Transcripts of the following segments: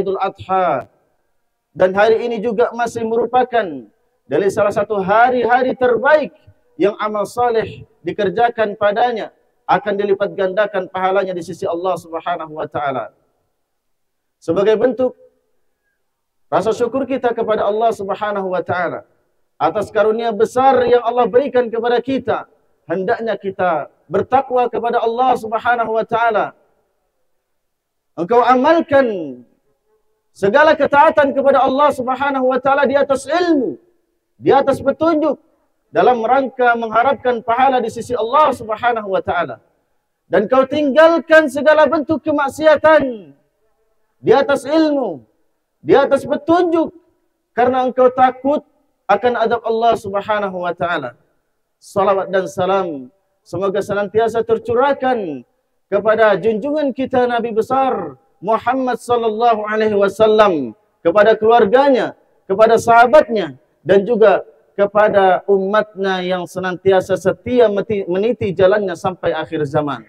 Idul Adha. Dan hari ini juga masih merupakan dari salah satu hari-hari terbaik yang amal saleh dikerjakan padanya akan dilipat gandakan pahalanya di sisi Allah Subhanahu wa taala. Sebagai bentuk rasa syukur kita kepada Allah Subhanahu wa taala atas karunia besar yang Allah berikan kepada kita, hendaknya kita bertakwa kepada Allah Subhanahu wa taala. Engkau amalkan segala ketaatan kepada Allah Subhanahu wa taala di atas ilmu, di atas petunjuk, dalam rangka mengharapkan pahala di sisi Allah Subhanahu wa taala. Dan kau tinggalkan segala bentuk kemaksiatan di atas ilmu, di atas petunjuk, karena engkau takut akan azab Allah Subhanahu wa taala. Salawat dan salam semoga senantiasa tercurahkan kepada junjungan kita Nabi besar Muhammad sallallahu alaihi wasallam, kepada keluarganya, kepada sahabatnya, dan juga kepada umatnya yang senantiasa setia meniti jalannya sampai akhir zaman.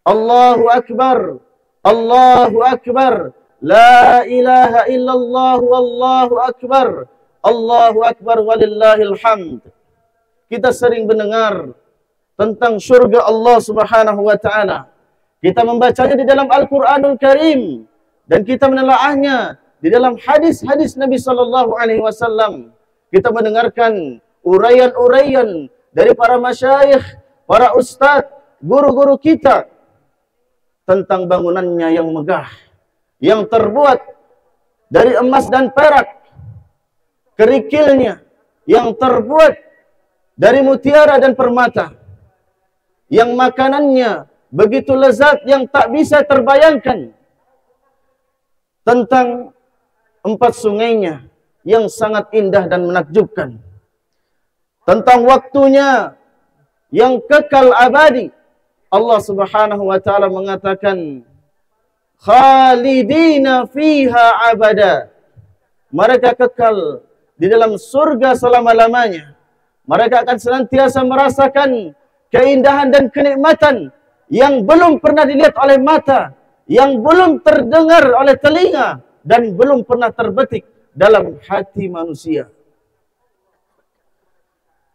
Allahu Akbar, Allahu Akbar, la ilaha illallah, wallahu Akbar, Allahu Akbar, walillahil hamd. Kita sering mendengar tentang syurga Allah Subhanahu wa taala. Kita membacanya di dalam Al-Quranul Karim dan kita menelaahnya di dalam hadis-hadis Nabi sallallahu alaihi wasallam. Kita mendengarkan uraian-uraian dari para masyayikh, para ustadz, guru-guru kita tentang bangunannya yang megah, yang terbuat dari emas dan perak, kerikilnya yang terbuat dari mutiara dan permata, yang makanannya begitu lezat yang tak bisa terbayangkan, tentang 4 sungainya yang sangat indah dan menakjubkan, tentang waktunya yang kekal abadi. Allah Subhanahu wa taala mengatakan, khalidina fiha abada. Mereka kekal di dalam surga selama-lamanya. Mereka akan senantiasa merasakan keindahan dan kenikmatan yang belum pernah dilihat oleh mata, yang belum terdengar oleh telinga, dan belum pernah terbetik dalam hati manusia.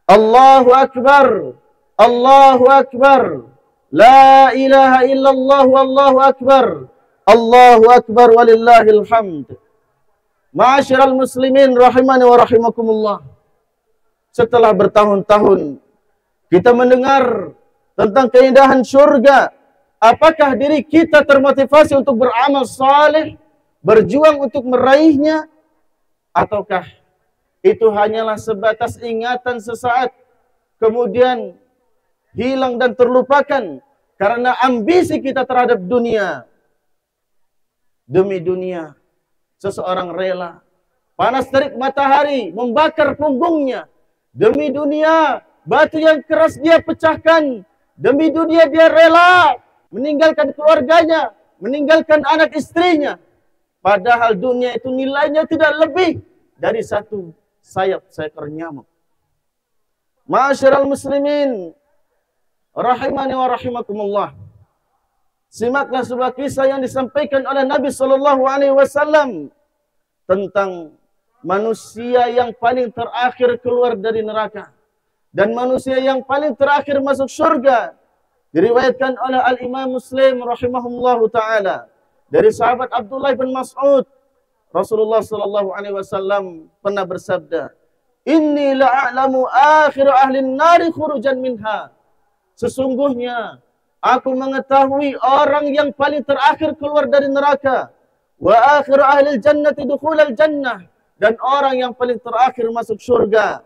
Allahu Akbar, Allahu Akbar, la ilaha illallah, wallahu Akbar, Allahu Akbar, walillahil hamd. Ma'asyiral muslimin rahimani wa rahimakumullah. Setelah bertahun-tahun kita mendengar tentang keindahan syurga, apakah diri kita termotivasi untuk beramal saleh, berjuang untuk meraihnya, ataukah itu hanyalah sebatas ingatan sesaat, kemudian hilang dan terlupakan karena ambisi kita terhadap dunia? Demi dunia, seseorang rela panas terik matahari membakar punggungnya. Demi dunia, batu yang keras dia pecahkan. Demi dunia dia rela meninggalkan keluarganya, meninggalkan anak istrinya. Padahal dunia itu nilainya tidak lebih dari 1 sayap seekor nyamuk. Ma'asyiral muslimin rahimani wa rahimakumullah. Simaklah sebuah kisah yang disampaikan oleh Nabi sallallahu alaihi wasallam tentang manusia yang paling terakhir keluar dari neraka dan manusia yang paling terakhir masuk surga. Diriwayatkan oleh Al-Imam Muslim rahimahullahu taala dari sahabat Abdullah bin Mas'ud, Rasulullah sallallahu alaihi wasallam pernah bersabda, "Inni la'alamu akhir ahli an-nari khurujan minha." Sesungguhnya aku mengetahui orang yang paling terakhir keluar dari neraka. Wa akhir ahli al-jannati dukhulal jannah, dan orang yang paling terakhir masuk surga.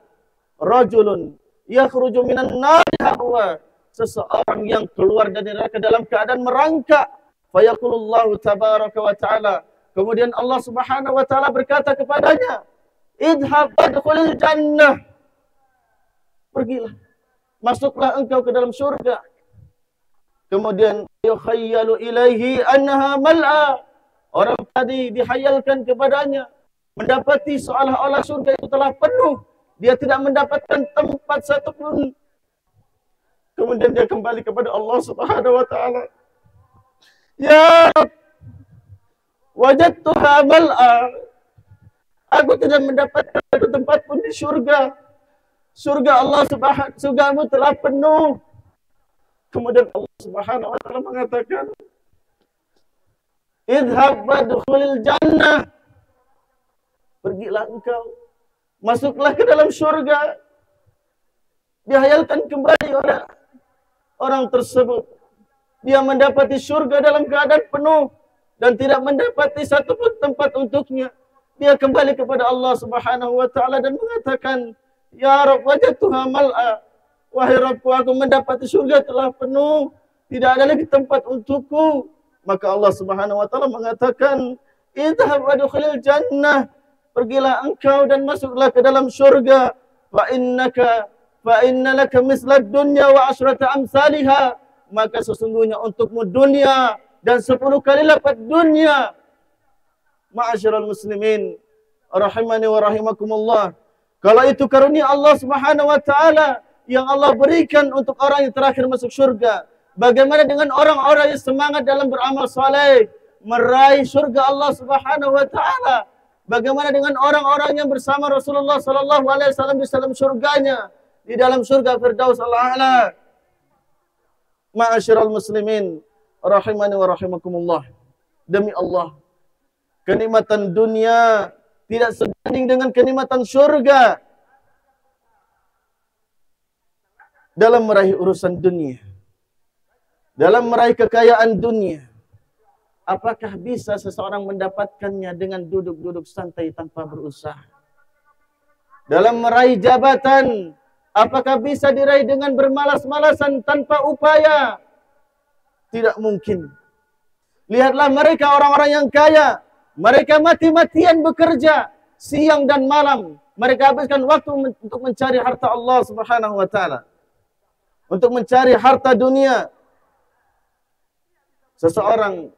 Rajulun yakhruju minan nari hawa, seseorang yang keluar dari neraka dalam keadaan merangkak. Fayaqulullahu tabaraka wa ta'ala, kemudian Allah Subhanahu wa taala berkata kepadanya, idhab fadkhulil jannah. Pergilah, masuklah engkau ke dalam surga. Kemudian yukhayyalu ilaihi annaha mal'a. Orang tadi dihayalkan kepadanya mendapati seolah-olah surga itu telah penuh. Dia tidak mendapatkan tempat satupun. Kemudian dia kembali kepada Allah Subhanahu wa taala. Ya Rabb, Wajadtuha mal'a. Aku tidak mendapatkan satu tempat pun di surga. Surga Allah Subhanahu, surgamu telah penuh. Kemudian Allah Subhanahu wa taala mengatakan, "Idhhab wadkhulil jannah." Pergilah engkau, masuklah ke dalam surga. Dihayalkan kembali oleh orang tersebut. Dia mendapati surga dalam keadaan penuh dan tidak mendapati satu pun tempat untuknya. Dia kembali kepada Allah Subhanahu wa taala dan mengatakan, "Ya Rabb, wajadtuha mal'a." Wahai Rabbku, aku mendapati surga telah penuh, tidak ada lagi tempat untukku. Maka Allah Subhanahu wa taala mengatakan, "Idhhab wadkhulil jannah." Pergilah engkau dan masuklah ke dalam surga. Fa inna laka mislad dunya wa asyrata amsalha. Maka sesungguhnya untukmu dunia dan 10 kali lipat dunia. Ma'asyiral muslimin, rahimani wa rahimakumullah. Kalau itu karunia Allah Subhanahu wa taala yang Allah berikan untuk orang yang terakhir masuk surga, bagaimana dengan orang-orang yang semangat dalam beramal saleh meraih surga Allah Subhanahu wa taala? Bagaimana dengan orang-orang yang bersama Rasulullah sallallahu alaihi wasallam di dalam surganya, di dalam surga Firdaus al-A'la? Ma'asyiral muslimin, rahimani wa rahimakumullah. Demi Allah, kenikmatan dunia tidak sebanding dengan kenikmatan surga. Dalam meraih urusan dunia, dalam meraih kekayaan dunia, apakah bisa seseorang mendapatkannya dengan duduk-duduk santai tanpa berusaha? Dalam meraih jabatan, apakah bisa diraih dengan bermalas-malasan tanpa upaya? Tidak mungkin. Lihatlah mereka orang-orang yang kaya. Mereka mati-matian bekerja siang dan malam. Mereka habiskan waktu untuk mencari harta Allah Subhanahu wa taala, untuk mencari harta dunia. Seseorang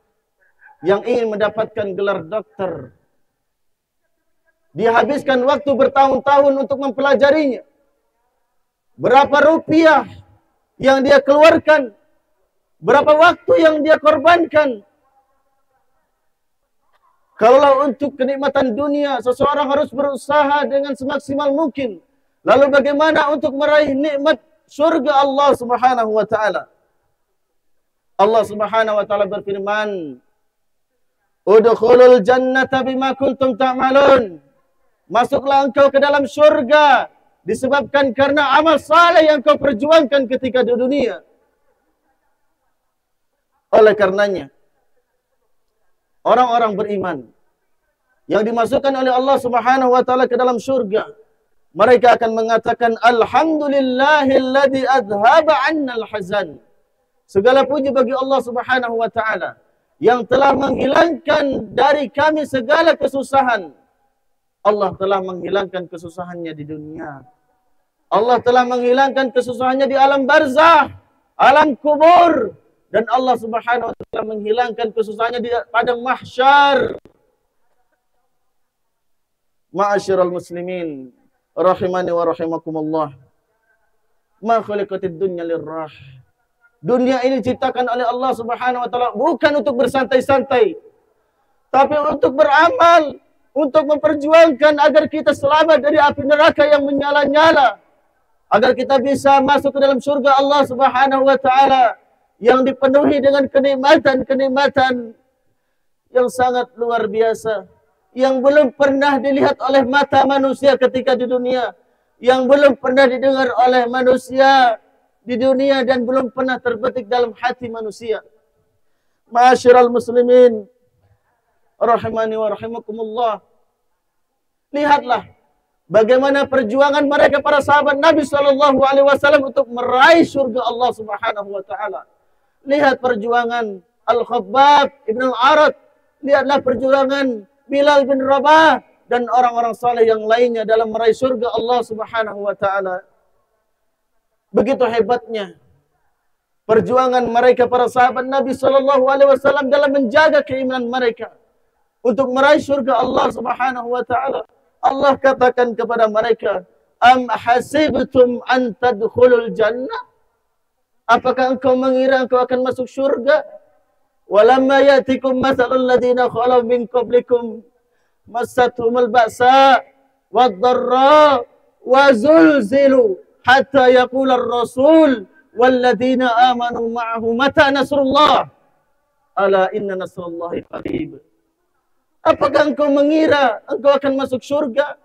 yang ingin mendapatkan gelar dokter, dia habiskan waktu bertahun-tahun untuk mempelajarinya. Berapa rupiah yang dia keluarkan, berapa waktu yang dia korbankan. Kalau untuk kenikmatan dunia, seseorang harus berusaha dengan semaksimal mungkin. Lalu bagaimana untuk meraih nikmat surga Allah Subhanahu wa taala? Allah Subhanahu wa taala berfirman, "Udkhulul jannata bima kuntum ta'malun." Masuklah engkau ke dalam surga disebabkan karena amal saleh yang kau perjuangkan ketika di dunia. Oleh karenanya, orang-orang beriman yang dimasukkan oleh Allah Subhanahu wa taala ke dalam surga, mereka akan mengatakan, "Alhamdulillahilladzi adhhaba 'annal hazan." Segala puji bagi Allah Subhanahu wa taala yang telah menghilangkan dari kami segala kesusahan. Allah telah menghilangkan kesusahannya di dunia. Allah telah menghilangkan kesusahannya di alam barzah, alam kubur, dan Allah Subhanahu wa taala menghilangkan kesusahannya di padang mahsyar. Ma'asyiral muslimin, rahimani wa rahimakumullah. Ma khuliqatid dunya lirrah. Dunia ini diciptakan oleh Allah Subhanahu wa taala bukan untuk bersantai-santai, tapi untuk beramal, untuk memperjuangkan agar kita selamat dari api neraka yang menyala-nyala, agar kita bisa masuk ke dalam surga Allah Subhanahu wa taala yang dipenuhi dengan kenikmatan-kenikmatan yang sangat luar biasa, yang belum pernah dilihat oleh mata manusia ketika di dunia, yang belum pernah didengar oleh manusia di dunia, dan belum pernah terbetik dalam hati manusia. Ma'asyiral muslimin, rahimani wa rahimakumullah. Lihatlah bagaimana perjuangan mereka para sahabat Nabi SAW untuk meraih surga Allah Subhanahu wa taala. Lihat perjuangan Al-Khabbab Ibn Al-Arad. Lihatlah perjuangan Bilal bin Rabah dan orang-orang saleh yang lainnya dalam meraih surga Allah Subhanahu wa taala. Begitu hebatnya perjuangan mereka para sahabat Nabi SAW dalam menjaga keimanan mereka untuk meraih surga Allah Subhanahu wa taala. Allah katakan kepada mereka, "Am hasibtum an tadkhulul jannah?" Apakah engkau mengira engkau akan masuk surga? Walamma ya'tikum mathalul ladzina khalau min qablikum massathumul ba'sa wad-dharra wa zulzilu hatta yaqula ar-rasul walladzina amanu ma'ahu mata nasrullah ala inna nasrullahi qarib. Apakah engkau mengira engkau akan masuk surga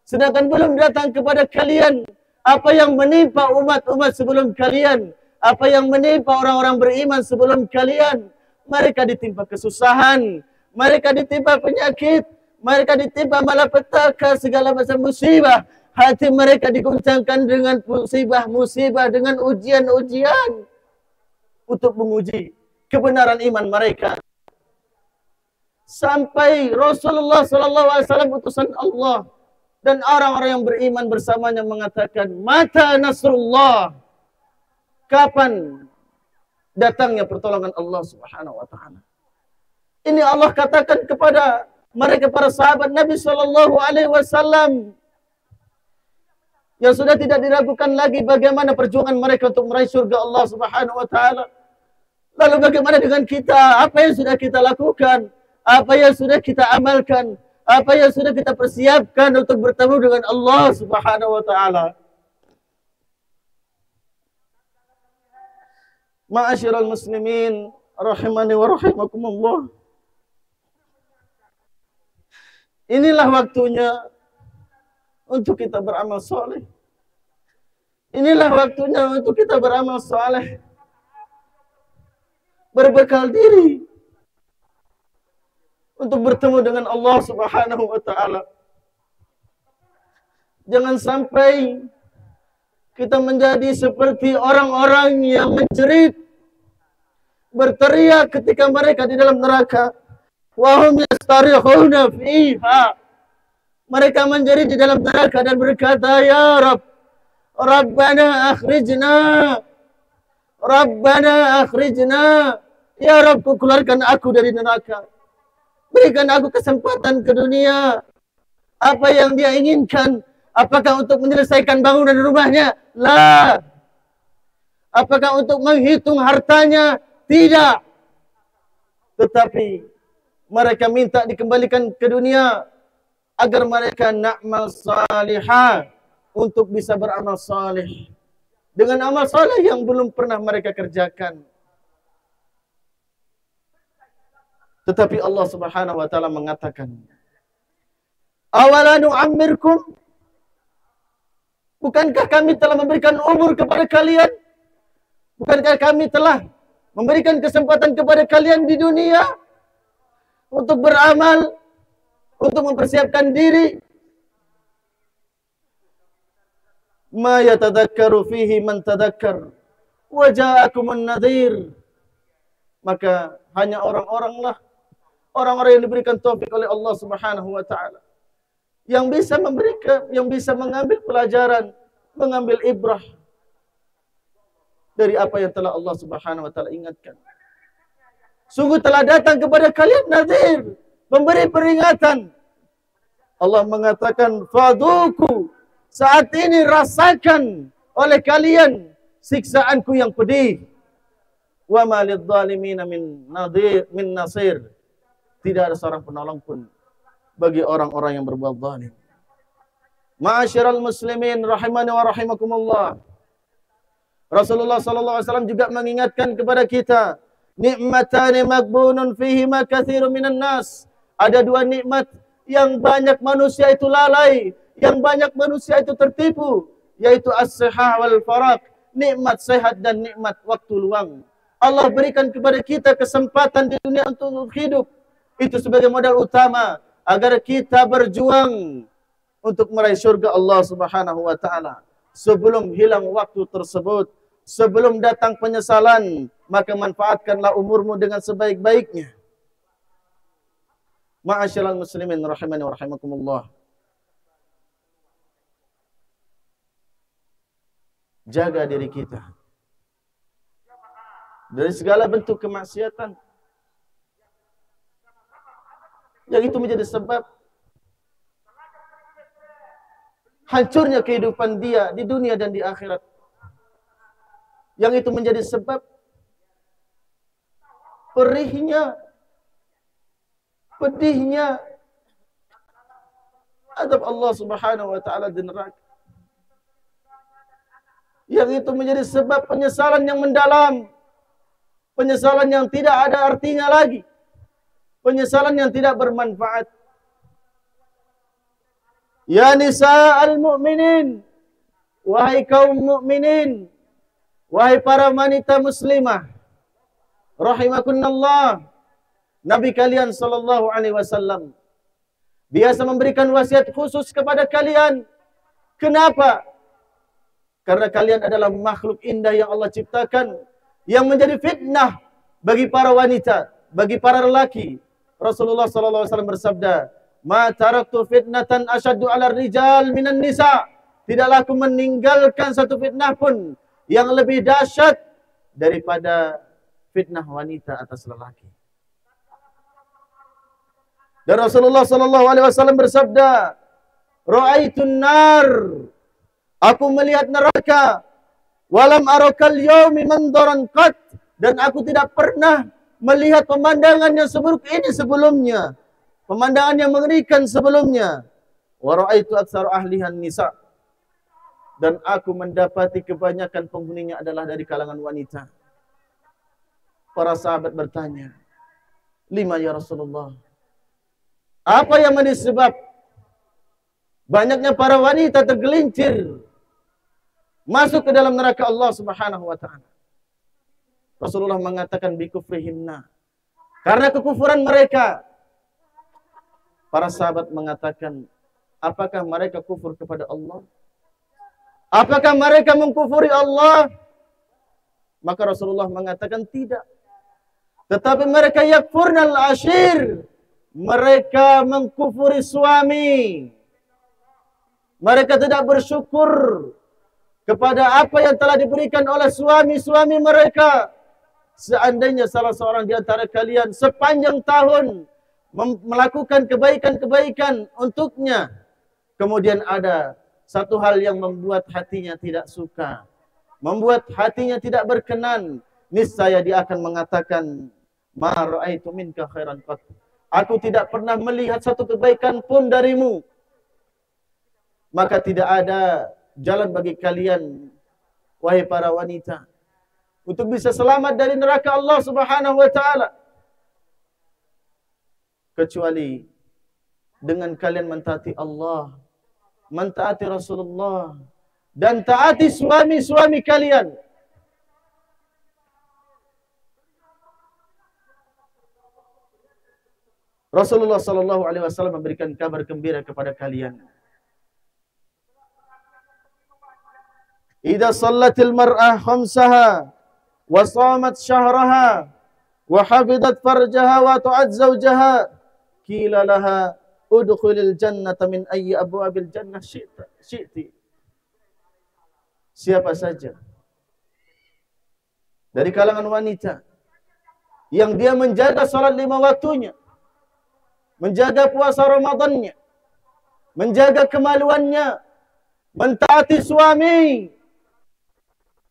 sedangkan belum datang kepada kalian apa yang menimpa umat-umat sebelum kalian, apa yang menimpa orang-orang beriman sebelum kalian? Mereka ditimpa kesusahan, mereka ditimpa penyakit, mereka ditimpa malapetaka, segala macam musibah. Hati mereka diguncangkan dengan musibah-musibah, dengan ujian-ujian untuk menguji kebenaran iman mereka. Sampai Rasulullah SAW utusan Allah dan orang-orang yang beriman bersamanya mengatakan, mata nasrullah, kapan datangnya pertolongan Allah Subhanahu wa taala. Ini Allah katakan kepada mereka para sahabat Nabi SAW yang sudah tidak diragukan lagi bagaimana perjuangan mereka untuk meraih surga Allah Subhanahu wa taala. Lalu bagaimana dengan kita? Apa yang sudah kita lakukan? Apa yang sudah kita amalkan? Apa yang sudah kita persiapkan untuk bertemu dengan Allah Subhanahu wa taala? Ma'asyiral muslimin rahimani wa rahimakumullah. Inilah waktunya untuk kita beramal soleh. Inilah waktunya untuk kita beramal soleh. Berbekal diri untuk bertemu dengan Allah Subhanahu wa taala. Jangan sampai kita menjadi seperti orang-orang yang menjerit, berteriak ketika mereka di dalam neraka. Wa hum yastarihuna fiha. Mereka menjerit di dalam neraka dan berkata, ya Rabb, Rabbana akhrijna, Rabbana akhrijna. Ya Rabb, keluarkan aku dari neraka. Berikan aku kesempatan ke dunia. Apa yang dia inginkan? Apakah untuk menyelesaikan bangunan rumahnya? La. Apakah untuk menghitung hartanya? Tidak. Tetapi mereka minta dikembalikan ke dunia agar mereka na'mal salihah, untuk bisa beramal salih dengan amal salih yang belum pernah mereka kerjakan. Tetapi Allah Subhanahu wa taala mengatakan, awala nu'ammirkum, bukankah kami telah memberikan umur kepada kalian? Bukankah kami telah memberikan kesempatan kepada kalian di dunia untuk beramal, untuk mempersiapkan diri? Ma yatadakkaru fihi man tadakkar wa ja'akumun nadhir. Maka hanya orang-oranglah, orang-orang yang diberikan taufik oleh Allah Subhanahu wa taala, yang bisa memberikan, yang bisa mengambil pelajaran, mengambil ibrah dari apa yang telah Allah Subhanahu wa taala ingatkan. Sungguh telah datang kepada kalian nadhir, memberi peringatan. Allah mengatakan, faduku, saat ini rasakan oleh kalian siksaanku yang pedih. Wa ma lidzalimina min nadhir min nasir. Tidak ada seorang penolong pun bagi orang-orang yang berbuat zalim. Ma'asyiral muslimin rahimani wa rahimakumullah. Rasulullah sallallahu alaihi wasallam juga mengingatkan kepada kita, nikmatani maghbunun fihima katsirun minan nas. Ada dua nikmat yang banyak manusia itu lalai, yang banyak manusia itu tertipu, yaitu as-sihah wal faraq, nikmat sehat dan nikmat waktu luang. Allah berikan kepada kita kesempatan di dunia untuk hidup. Itu sebagai modal utama agar kita berjuang untuk meraih surga Allah Subhanahu wa taala. Sebelum hilang waktu tersebut, sebelum datang penyesalan, maka manfaatkanlah umurmu dengan sebaik-baiknya. Ma'asyiral muslimin rahimani wa rahimakumullah. Jaga diri kita dari segala bentuk kemaksiatan yang itu menjadi sebab hancurnya kehidupan dia di dunia dan di akhirat. Yang itu menjadi sebab perihnya, pedihnya adab Allah Subhanahu wa taala di neraka. Yang itu menjadi sebab penyesalan yang mendalam, penyesalan yang tidak ada artinya lagi, penyesalan yang tidak bermanfaat. Ya nisa'al mu'minin, wahai kaum mukminin, wahai para wanita muslimah, rahimakunallah, Nabi kalian sallallahu alaihi wasallam biasa memberikan wasiat khusus kepada kalian. Kenapa? Karena kalian adalah makhluk indah yang Allah ciptakan, yang menjadi fitnah bagi para wanita, bagi para lelaki. Rasulullah sallallahu alaihi wasallam bersabda, "Ma taraktu fitnatan asyaddu 'ala rijal minan nisa." Tidaklah aku meninggalkan satu fitnah pun yang lebih dahsyat daripada fitnah wanita atas lelaki. Dan Rasulullah sallallahu alaihi wasallam bersabda, "Ra'aitun nar." Aku melihat neraka. Walam arakal yaumi mandaran qat. Dan aku tidak pernah melihat pemandangan yang seburuk ini sebelumnya. Pemandangan yang mengerikan sebelumnya. Wa ra'aitu aktsara ahlihan nisa. Dan aku mendapati kebanyakan penghuninya adalah dari kalangan wanita. Para sahabat bertanya, "Lima ya Rasulullah?" Apa yang menjadi sebab banyaknya para wanita tergelincir masuk ke dalam neraka Allah Subhanahu wa taala? Rasulullah mengatakan bikufrihinna, karena kekufuran mereka. Para sahabat mengatakan, apakah mereka kufur kepada Allah? Apakah mereka mengkufuri Allah? Maka Rasulullah mengatakan tidak. Tetapi mereka yakfurnal ashir. Mereka mengkufuri suami. Mereka tidak bersyukur kepada apa yang telah diberikan oleh suami-suami mereka. Seandainya salah seorang di antara kalian sepanjang tahun melakukan kebaikan-kebaikan untuknya, kemudian ada satu hal yang membuat hatinya tidak suka, membuat hatinya tidak berkenan, niscaya dia akan mengatakan, "Ma ra'aitu minka khairan qat." Aku tidak pernah melihat satu kebaikan pun darimu. Maka tidak ada jalan bagi kalian, wahai para wanita, untuk bisa selamat dari neraka Allah Subhanahu wa taala, kecuali dengan kalian mentaati Allah, mentaati Rasulullah, dan taati suami-suami kalian. Rasulullah sallallahu alaihi wasallam memberikan kabar gembira kepada kalian. Idza shallatil mar'ah khamsaha wa shamat syahraha wa hafidat farjaha wa ta'at zawjaha qila laha udkhulil jannata min ayyi abwabil jannah syi'ti. Siapa saja dari kalangan wanita yang dia menjaga salat 5 waktunya, menjaga puasa Ramadannya, menjaga kemaluannya, mentaati suami,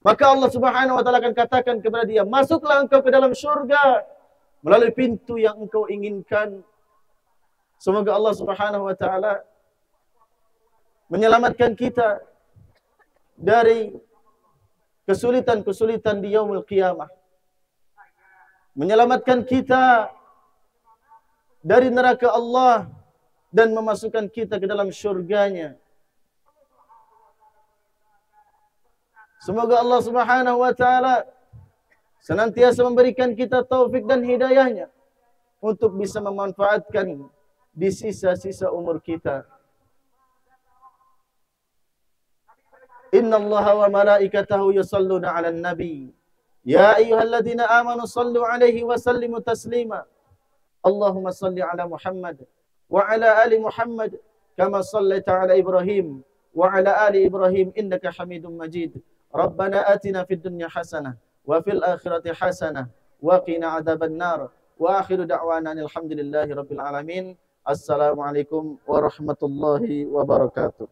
maka Allah Subhanahu wa taala akan katakan kepada dia, masuklah engkau ke dalam syurga melalui pintu yang engkau inginkan. Semoga Allah Subhanahu wa taala menyelamatkan kita dari kesulitan-kesulitan di yaumul qiyamah. Menyelamatkan kita dari neraka Allah dan memasukkan kita ke dalam syurganya. Semoga Allah Subhanahu wa taala senantiasa memberikan kita taufik dan hidayahnya untuk bisa memanfaatkan di sisa-sisa umur kita. Innallaha wa malaikatahu yusalluna 'alan nabi. Ya ayyuhalladzina amanu sallu 'alaihi wa sallimu taslima. Allahumma salli ala Muhammad wa ala ali Muhammad kama sallaita ala Ibrahim wa ala ali Ibrahim innaka Hamidum Majid. Rabbana atina fid dunya hasanah wa fil akhirati hasanah wa qina adzaban nar. Wa akhiru da'wana alhamdulillahi rabbil alamin. Assalamualaikum warahmatullahi wabarakatuh.